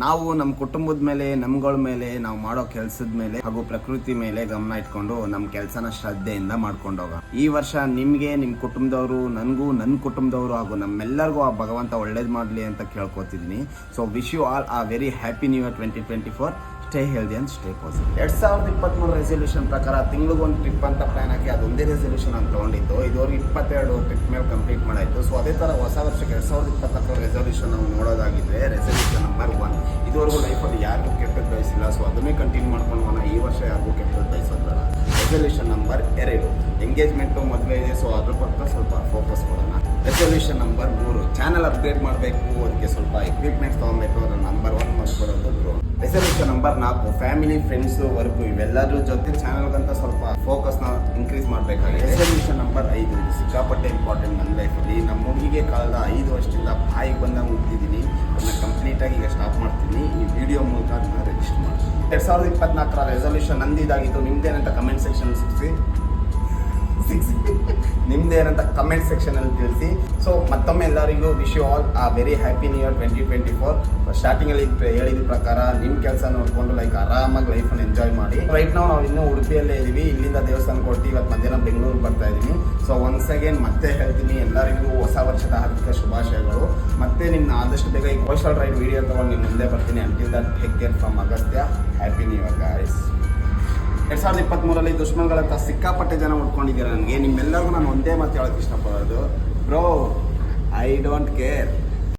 ನಾವು ನಮ್ಮ ಕುಟುಂಬದ ಮೇಲೆ, ನಮ್ಗಳ ಮೇಲೆ, ನಾವು ಮಾಡೋ ಕೆಲಸದ ಮೇಲೆ ಹಾಗೂ ಪ್ರಕೃತಿ ಮೇಲೆ ಗಮನ ಇಟ್ಕೊಂಡು ನಮ್ಮ ಕೆಲಸನ ಶ್ರದ್ಧೆಯಿಂದ ಮಾಡ್ಕೊಂಡು ಹೋಗ. ಈ ವರ್ಷ ನಿಮಗೆ, ನಿಮ್ಮ ಕುಟುಂಬದವರು, ನನಗೂ, ನನ್ನ ಕುಟುಂಬದವರು ಹಾಗೂ ನಮ್ಮೆಲ್ಲರಿಗೂ ಆ ಭಗವಂತ ಒಳ್ಳೇದು ಮಾಡಲಿ ಅಂತ ಕೇಳ್ಕೊತಿದ್ದೀನಿ. ಸೊ ವಿಶ್ ಯು ಆಲ್ ಆ very happy new year 2024. Stay healthy and stay positive. 2023 resolution ಪ್ರಕಾರ ತಿಂಗಳಿಗೊಂದು ಟ್ರಿಪ್ ಅಂತ ಪ್ಲಾನ್ ಹಾಕಿ ಅದೊಂದೇ ರೆಸಲ್ಯೂಷನ್ ಅಂತ ತೊಗೊಂಡಿದ್ದು. ಇದುವರೆಗೆ 22 ಟ್ರಿಪ್ ಮೇಲೆ ಕಂಪ್ಲೀಟ್ ಮಾಡಾಯಿತು. ಸೊ ಅದೇ ಥರ ಹೊಸ ವರ್ಷಕ್ಕೆ 2024 ರೆಸಲ್ಯೂಷನ್ ನಾವು ನೋಡೋದಾಗಿದ್ದರೆ ರೆಸಲ್ಯೂಷನ್ ನಂಬರ್ 1, ಇದುವರೆಗೂ ಲೈಫಲ್ಲಿ ಯಾರಿಗೂ ಕೆಟ್ಟದ್ದು ಬಯಸಿಲ್ಲ. ಸೊ ಅದನ್ನೇ ಕಂಟಿನ್ಯೂ ಮಾಡ್ಕೊಂಡು ಹೋಗೋಣ. ಈ ವರ್ಷ ಯಾರಿಗೂ ಕೆಟ್ಟದ್ದು ಬಯಸೋದು ಬೇಡ. ರೆಸಲ್ಯೂಷನ್ ನಂಬರ್ 2, ಎಂಗೇಜ್ಮೆಂಟು ಮದುವೆ ಇದೆ. ಸೊ ಅದ್ರ ಪಕ್ಕ ಸ್ವಲ್ಪ ಫೋಕಸ್ ಕೊಡೋಣ. ರೆಸಲ್ಯೂಷನ್ ನಂಬರ್ 3, ಚಾನಲ್ ಅಪ್ಡೇಟ್ ಮಾಡಬೇಕು, ಅದಕ್ಕೆ ಸ್ವಲ್ಪ ಎಕ್ವಿಪ್ಮೆಂಟ್ಸ್ ತೊಗೊಬೇಕು. ಅದರ ನಂಬರ್ 1 ಮಸ್ಟ್ ಬರೋದು grow. Resolution number 4, family, friends, work ಇವೆಲ್ಲದ್ರ ಜೊತೆ ಚಾನಲ್ಗಂತ ಸ್ವಲ್ಪ ಫೋಕಸ್ನ ಇನ್ಕ್ರೀಸ್ ಮಾಡಬೇಕಾಗಿದೆ. ರೆಸಲ್ಯೂಷನ್ ನಂಬರ್ 5, ಇದು ಸಿಕ್ಕಾಪಟ್ಟೆ ಇಂಪಾರ್ಟೆಂಟ್ ನನ್ನ ಲೈಫಲ್ಲಿ. ನಮ್ಮ ಹುಡುಗಿಗೆ ಕಳೆದ 5 ವರ್ಷದಿಂದ ಬಾಯಿಗೆ ಬಂದಂಗೆ ಹುಟ್ಟಿದ್ದೀನಿ. ಅದನ್ನ ಕಂಪ್ಲೀಟಾಗಿ ಈಗ ಸ್ಟಾಪ್ ಮಾಡ್ತೀನಿ. ಈ ವಿಡಿಯೋ ಮೂಲಕ ಅದನ್ನ ರಿಜಿಸ್ಟರ್ ಮಾಡ್ತೀನಿ. 2024 ರೆಸಲ್ಯೂಷನ್ ನಂದಿದಾಗಿತ್ತು. ನಿಮ್ದೇನಂತ ಕಮೆಂಟ್ ಸೆಕ್ಷನ್ ನಿಮ್ದೇನಂತ ಕಮೆಂಟ್ ಸೆಕ್ಷನಲ್ಲಿ ತಿಳಿಸಿ. ಸೊ ಮತ್ತೊಮ್ಮೆ ಎಲ್ಲರಿಗೂ ವಿಶ್ ಯು ಆಲ್ ಆ ವೆರಿ ಹ್ಯಾಪಿ ನ್ಯೂ ಇಯರ್ 2024. ಸ್ಟಾರ್ಟಿಂಗಲ್ಲಿ ಹೇಳಿದ ಪ್ರಕಾರ ನಿಮ್ಮ ಕೆಲಸ ನೋಡಿಕೊಂಡು ಆರಾಮಾಗಿ ಲೈಫನ್ನು ಎಂಜಾಯ್ ಮಾಡಿ. ರೈಟ್ ನಾವು ಇನ್ನೂ ಉಡುಪಿಯಲ್ಲೇ ಇದ್ದೀವಿ. ಇಲ್ಲಿಂದ ದೇವಸ್ಥಾನ ಕೊಟ್ಟು ಇವತ್ತು ಮಧ್ಯಾಹ್ನ ಬೆಂಗಳೂರಿಗೆ ಬರ್ತಾ ಇದ್ದೀನಿ. ಸೊ ಒನ್ಸ್ ಅಗೇನ್ ಮತ್ತೆ ಹೇಳ್ತೀನಿ, ಎಲ್ಲರಿಗೂ ಹೊಸ ವರ್ಷದ ಹಾರ್ದಿಕ ಶುಭಾಶಯಗಳು. ಮತ್ತೆ ನಿಮ್ಮನ್ನ ಆದಷ್ಟು ಬೇಗ ಈ ಕೋಸ್ಟಲ್ ರೈಡ್ ವಿಡಿಯೋ ತೊಗೊಂಡು ನಿಮ್ಮ ಮುಂದೆ ಬರ್ತೀನಿ. Until that take care from Agastya. Happy new year guys. 2023 ದುಶ್ಮನ್ಗಳಂತ ಸಿಕ್ಕಾಪಟ್ಟೆ ಜನ ಉಟ್ಕೊಂಡಿದ್ದೀರ ನನಗೆ. ನಿಮ್ಮೆಲ್ಲರಿಗೂ ನಾನು ಒಂದೇ ಮಾತು ಹೇಳೋಕ್ಕೆ ಇಷ್ಟಪಡೋದು, ಬ್ರೋ, ಐ ಡೋಂಟ್ ಕೇರ್.